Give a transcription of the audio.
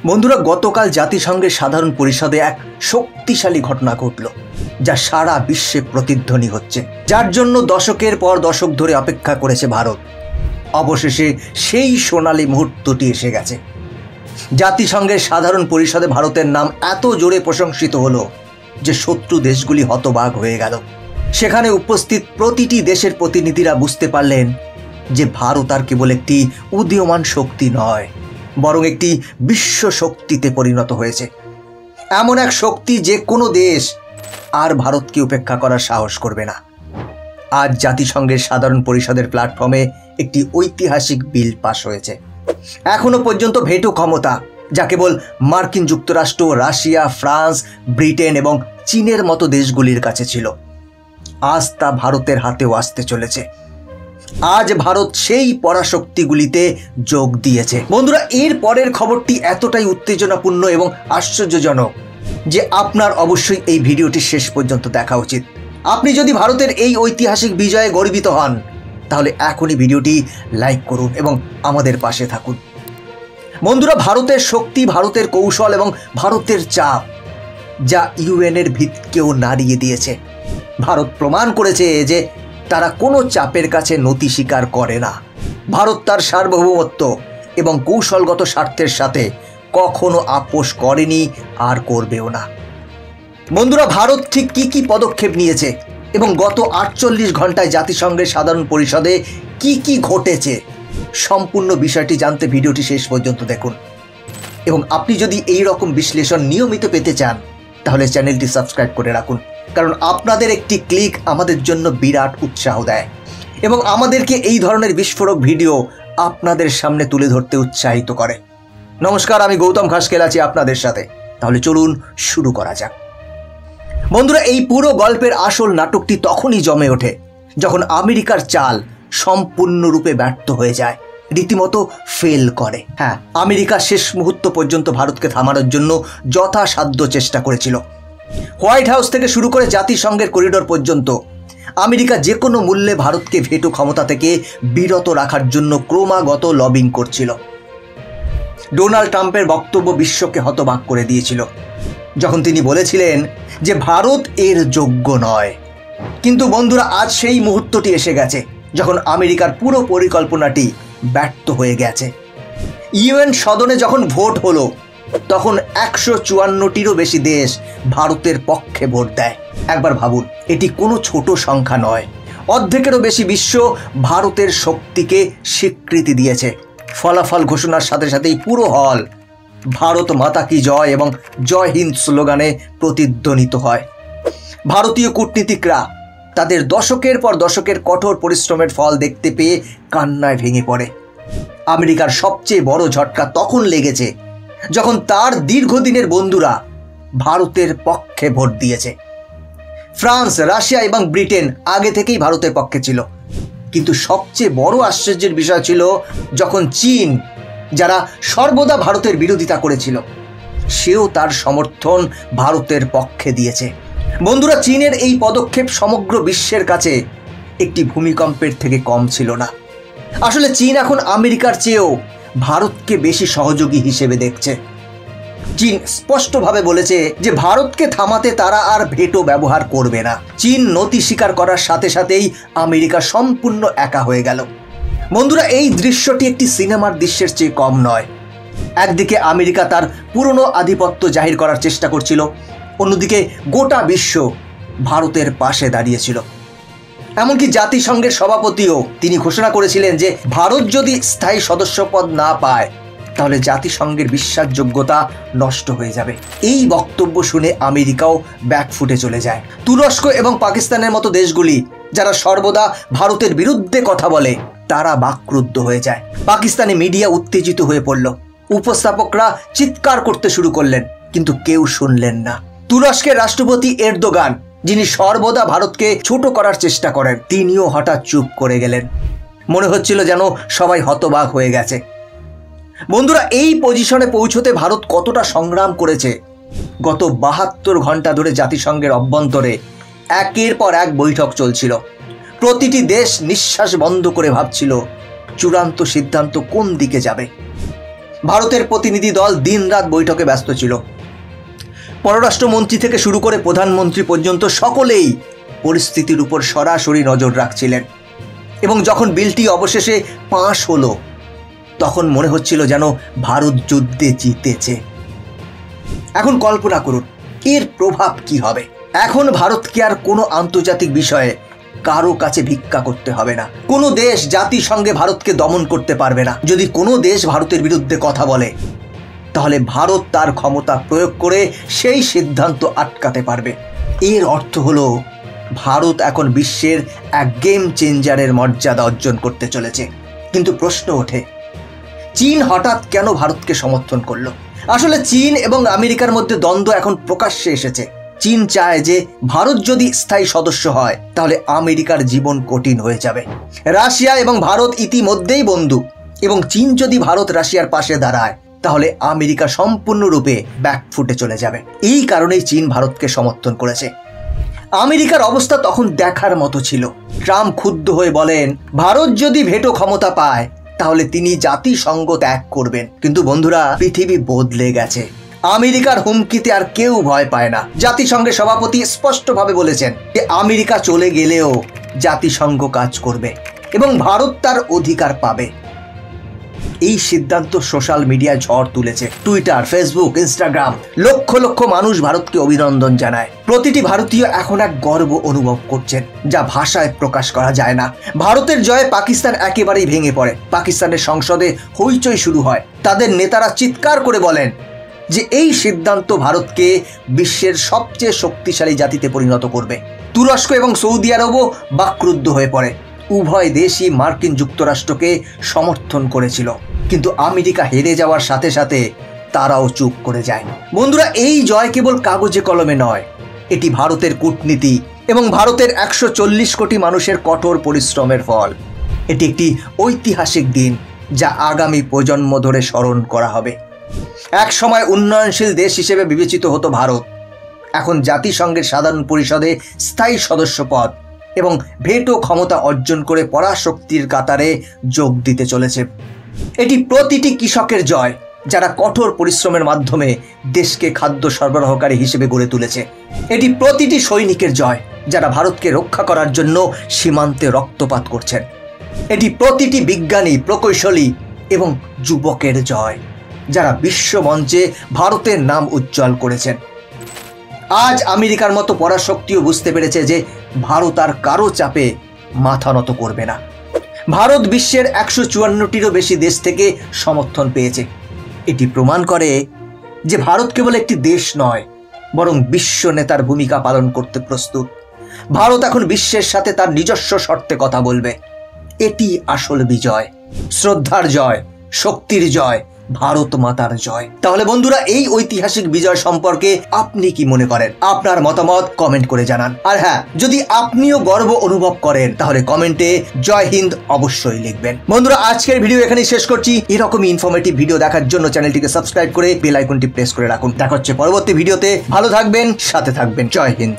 বন্ধুরা, গতকাল জাতিসংঘের সাধারণ পরিষদে এক শক্তিশালী ঘটনা ঘটল, যা সারা বিশ্বে প্রতিধ্বনি হচ্ছে, যার জন্য দশকের পর দশক ধরে অপেক্ষা করেছে ভারত। অবশেষে সেই সোনালী মুহূর্তটি এসে গেছে। জাতিসংঘের সাধারণ পরিষদে ভারতের নাম এত জোরে প্রশংসিত হলো যে শত্রু দেশগুলি হতবাক হয়ে গেল। সেখানে উপস্থিত প্রতিটি দেশের প্রতিনিধিরা বুঝতে পারলেন যে ভারত আর কেবল একটি উদীয়মান শক্তি নয়, বরং একটি বিশ্ব শক্তিতে পরিণত হয়েছে। এমন এক শক্তি যে কোনো দেশ আর ভারতকে উপেক্ষা করার সাহস করবে না। আজ জাতিসংঘের সাধারণ পরিষদের প্ল্যাটফর্মে একটি ঐতিহাসিক বিল পাস হয়েছে। এখনো পর্যন্ত ভেটো ক্ষমতা, যা কেবল মার্কিন যুক্তরাষ্ট্র, রাশিয়া, ফ্রান্স, ব্রিটেন এবং চীনের মতো দেশগুলির কাছে ছিল, আজ তা ভারতের হাতেও আসতে চলেছে। আজ ভারত সেই পরাশক্তিগুলিতে যোগ দিয়েছে। বন্ধুরা, এর পরের খবরটি এতটাই উত্তেজনাপূর্ণ এবং আশ্চর্যজনক যে আপনার অবশ্যই এই ভিডিওটি শেষ পর্যন্ত দেখা উচিত। আপনি যদি ভারতের এই ঐতিহাসিক বিজয়ে গর্বিত হন, তাহলে এখনই ভিডিওটি লাইক করুন এবং আমাদের পাশে থাকুন। বন্ধুরা, ভারতের শক্তি, ভারতের কৌশল এবং ভারতের চাপ, যা ইউএনের ভিতকেও নাড়িয়ে দিয়েছে। ভারত প্রমাণ করেছে যে তারা কোনো চাপের কাছে নতি স্বীকার করে না। ভারত তার সার্বভৌমত্ব এবং কৌশলগত স্বার্থের সাথে কখনো আপোষ করেনি আর করবেও না। বন্ধুরা, ভারত ঠিক কি পদক্ষেপ নিয়েছে এবং গত 48 ঘন্টায় জাতিসংঘের সাধারণ পরিষদে কি ঘটেছে, সম্পূর্ণ বিষয়টি জানতে ভিডিওটি শেষ পর্যন্ত দেখুন। এবং আপনি যদি এই রকম বিশ্লেষণ নিয়মিত পেতে চান, তাহলে চ্যানেলটি সাবস্ক্রাইব করে রাখুন, কারণ আপনাদের একটি ক্লিক আমাদের জন্য বিরাট উৎসাহ দেয় এবং আমাদেরকে এই ধরনের বিস্ফোরক ভিডিও আপনাদের সামনে তুলে ধরতে উৎসাহিত করে। নমস্কার, আমি গৌতম খাসকেল আছি আপনাদের সাথে। তাহলে চলুন শুরু করা যাক। বন্ধুরা, এই পুরো গল্পের আসল নাটকটি তখনই জমে ওঠে যখন আমেরিকার চাল সম্পূর্ণরূপে ব্যর্থ হয়ে যায়, রীতিমতো ফেল করে। হ্যাঁ, আমেরিকা শেষ মুহূর্ত পর্যন্ত ভারতকে থামানোর জন্য যথাসাধ্য চেষ্টা করেছিল। হোয়াইট হাউস থেকে শুরু করে জাতিসংঘের করিডোর পর্যন্ত আমেরিকা যে কোনো মূল্যে ভারতকে ভেটো ক্ষমতা থেকে বিরত রাখার জন্য ক্রমাগত লবিং করছিল। ডোনাল্ড ট্রাম্পের বক্তব্য বিশ্বকে হতবাক করে দিয়েছিল, যখন তিনি বলেছিলেন যে ভারত এর যোগ্য নয়। কিন্তু বন্ধুরা, আজ সেই মুহূর্তটি এসে গেছে যখন আমেরিকার পুরো পরিকল্পনাটি ব্যর্থ হয়ে গেছে। ইউএন সদনে যখন ভোট হলো, তখন 154টিরও বেশি দেশ ভারতের পক্ষে ভোট দেয়। একবার ভাবুন, এটি কোনো ছোট সংখ্যা নয়। অর্ধেকেরও বেশি বিশ্ব ভারতের শক্তিকে স্বীকৃতি দিয়েছে। ফলাফল ঘোষণার সাথে সাথেই পুরো হল ভারত মাতা কি জয় এবং জয় হিন্দ স্লোগানে প্রতিধ্বনিত হয়। ভারতীয় কূটনীতিকরা তাদের দশকের পর দশকের কঠোর পরিশ্রমের ফল দেখতে পেয়ে কান্নায় ভেঙে পড়ে। আমেরিকার সবচেয়ে বড় ঝটকা তখন লেগেছে যখন তার দীর্ঘদিনের বন্ধুরা ভারতের পক্ষে ভোট দিয়েছে। ফ্রান্স, রাশিয়া এবং ব্রিটেন আগে থেকেই ভারতের পক্ষে ছিল, কিন্তু সবচেয়ে বড় আশ্চর্যের বিষয় ছিল যখন চীন, যারা সর্বদা ভারতের বিরোধিতা করেছিল, সেও তার সমর্থন ভারতের পক্ষে দিয়েছে। বন্ধুরা, চীনের এই পদক্ষেপ সমগ্র বিশ্বের কাছে একটি ভূমিকম্পের থেকে কম ছিল না। আসলে চীন এখন আমেরিকার চেয়েও ভারতকে বেশি সহযোগী হিসেবে দেখছে। চীন স্পষ্টভাবে বলেছে যে ভারতকে থামাতে তারা আর ভেটো ব্যবহার করবে না। চীন নতি স্বীকার করার সাথে সাথেই আমেরিকা সম্পূর্ণ একা হয়ে গেল। বন্ধুরা, এই দৃশ্যটি একটি সিনেমার দৃশ্যের চেয়ে কম নয়। একদিকে আমেরিকা তার পুরনো আধিপত্য জাহির করার চেষ্টা করছিল, অন্যদিকে গোটা বিশ্ব ভারতের পাশে দাঁড়িয়েছিল। এমনকি জাতিসংঘের সভাপতিও তিনি ঘোষণা করেছিলেন যে ভারত যদি স্থায়ী সদস্যপদ না পায়, তাহলে জাতিসংঘের বিশ্বাসযোগ্যতা নষ্ট হয়ে যাবে। এই বক্তব্য শুনে আমেরিকাও ব্যাকফুটে চলে যায়। তুরস্ক এবং পাকিস্তানের মতো দেশগুলি, যারা সর্বদা ভারতের বিরুদ্ধে কথা বলে, তারা বাকরুদ্ধ হয়ে যায়। পাকিস্তানি মিডিয়া উত্তেজিত হয়ে পড়ল। উপস্থাপকরা চিৎকার করতে শুরু করলেন, কিন্তু কেউ শুনলেন না। তুরস্কের রাষ্ট্রপতি এরদোগান, যিনি সর্বদা ভারতকে ছোট করার চেষ্টা করেন, তিনিও হঠাৎ চুপ করে গেলেন। মনে হচ্ছিল যেন সবাই হতবাক হয়ে গেছে। বন্ধুরা, এই পজিশনে পৌঁছতে ভারত কতটা সংগ্রাম করেছে। গত 72 ঘন্টা ধরে জাতিসংঘের অভ্যন্তরে একের পর এক বৈঠক চলছিল। প্রতিটি দেশ নিঃশ্বাস বন্ধ করে ভাবছিল চূড়ান্ত সিদ্ধান্ত কোন দিকে যাবে। ভারতের প্রতিনিধি দল দিনরাত বৈঠকে ব্যস্ত ছিল। পররাষ্ট্রমন্ত্রী থেকে শুরু করে প্রধানমন্ত্রী পর্যন্ত সকলেই পরিস্থিতির উপর সরাসরি নজর রাখছিলেন। এবং যখন বিলটি অবশেষে পাশ হলো, তখন মনে হচ্ছিল যেন ভারত যুদ্ধে জিতেছে। এখন কল্পনা করুন এর প্রভাব কি হবে। এখন ভারতকে আর কোনো আন্তর্জাতিক বিষয়ে কারো কাছে ভিক্ষা করতে হবে না। কোনো দেশ জাতিসংঘে ভারতকে দমন করতে পারবে না। যদি কোনো দেশ ভারতের বিরুদ্ধে কথা বলে, তাহলে ভারত তার ক্ষমতা প্রয়োগ করে সেই সিদ্ধান্ত আটকাতে পারবে। এর অর্থ হলো ভারত এখন বিশ্বের এক গেম চেঞ্জারের মর্যাদা অর্জন করতে চলেছে। কিন্তু প্রশ্ন ওঠে, চীন হঠাৎ কেন ভারতকে সমর্থন করলো? আসলে চীন এবং আমেরিকার মধ্যে দ্বন্দ্ব এখন প্রকাশ্যে এসেছে। চীন চায় যে ভারত যদি স্থায়ী সদস্য হয়, তাহলে আমেরিকার জীবন কঠিন হয়ে যাবে। রাশিয়া এবং ভারত ইতিমধ্যেই বন্ধু, এবং চীন যদি ভারত রাশিয়ার পাশে দাঁড়ায়, তাহলে আমেরিকা সম্পূর্ণরূপে ব্যাকফুটে চলে যাবে। এই কারণেই চীন ভারতকে সমর্থন করেছে। আমেরিকার অবস্থা তখন দেখার মতো ছিল। ট্রাম্প ক্ষুব্ধ হয়ে বলেন, ভারত যদি ভেটো ক্ষমতা পায়, তাহলে তিনি জাতিসংঘ ত্যাগ করবেন। কিন্তু বন্ধুরা, পৃথিবী বদলে গেছে। আমেরিকার হুমকিতে আর কেউ ভয় পায় না। জাতিসংঘের সভাপতি স্পষ্টভাবে বলেছেন যে আমেরিকা চলে গেলেও জাতিসংঘ কাজ করবে এবং ভারত তার অধিকার পাবে। এই সিদ্ধান্ত সোশ্যাল মিডিয়ায় ঝড় তুলেছে। Twitter, Facebook, Instagram, lakh lakh মানুষ ভারতকে অভিনন্দন জানায়। প্রতিটি ভারতীয় এখন এক গর্ব অনুভব করছেন, যা ভাষায় প্রকাশ করা যায় না। ভারতের জয়ে পাকিস্তান একেবারেই ভেঙে পড়ে। পাকিস্তানের সংসদে হইচই শুরু হয়। তাদের নেতারা চিৎকার করে বলেন যে এই সিদ্ধান্ত ভারতকে বিশ্বের সবচেয়ে শক্তিশালী জাতিতে পরিণত করবে। তুরস্ক এবং সৌদি আরবও বাকরুদ্ধ হয়ে পড়ে। উভয় দেশই মার্কিন যুক্তরাষ্ট্রকে সমর্থন করেছিল, কিন্তু আমেরিকা হেরে যাওয়ার সাথে সাথে তারাও চুপ করে যায়। বন্ধুরা, এই জয় কেবল কাগজে কলমে নয়, এটি ভারতের কূটনীতি এবং ভারতের 140 কোটি মানুষের কঠোর পরিশ্রমের ফল। এটি একটি ঐতিহাসিক দিন, যা আগামী প্রজন্ম ধরে স্মরণ করা হবে। এক সময় উন্নয়নশীল দেশ হিসেবে বিবেচিত হতো ভারত, এখন জাতিসংঘের সাধারণ পরিষদে স্থায়ী সদস্য পদ এবং ভেটো ক্ষমতা অর্জন করে পরাশক্তির কাতারে যোগ দিতে চলেছে। এটি প্রতিটি কৃষকের জয়, যারা কঠোর পরিশ্রমের মাধ্যমে দেশকে খাদ্য সরবরাহকারী হিসেবে গড়ে তুলেছে। এটি প্রতিটি সৈনিকের জয়, যারা ভারতকে রক্ষা করার জন্য সীমান্তে রক্তপাত করছেন। এটি প্রতিটি বিজ্ঞানী, প্রকৌশলী এবং যুবকের জয়, যারা বিশ্ব মঞ্চে ভারতের নাম উজ্জ্বল করেছেন। আজ আমেরিকার মতো পরাশক্তিও বুঝতে পেরেছে যে ভারত আর কারো চাপে মাথা নত করবে না। ভারত বিশ্বের 154টিরও বেশি দেশ থেকে সমর্থন পেয়েছে। এটি প্রমাণ করে যে ভারত কেবল একটি দেশ নয়, বরং বিশ্ব নেতার ভূমিকা পালন করতে প্রস্তুত। ভারত এখন বিশ্বের সাথে তার নিজস্ব শর্তে কথা বলবে। এটি আসল বিজয়, শ্রদ্ধার জয়, শক্তির জয়, ভারত মাতার জয়। তাহলে বন্ধুরা, এই ঐতিহাসিক বিজয় সম্পর্কে আপনি কি মনে করেন? আপনার মতামত কমেন্ট করে জানান। আর হ্যাঁ, যদি আপনিও গর্ব অনুভব করেন, তাহলে কমেন্টে জয় হিন্দ অবশ্যই লিখবেন। বন্ধুরা, আজকের ভিডিও এখানেই শেষ করছি। এরকমই ইনফরমেটিভ ভিডিও দেখার জন্য চ্যানেলটিকে সাবস্ক্রাইব করে বেল আইকনটি প্রেস করে রাখুন। দেখা হচ্ছে পরবর্তী ভিডিওতে। ভালো থাকবেন, সাথে থাকবেন। জয় হিন্দ।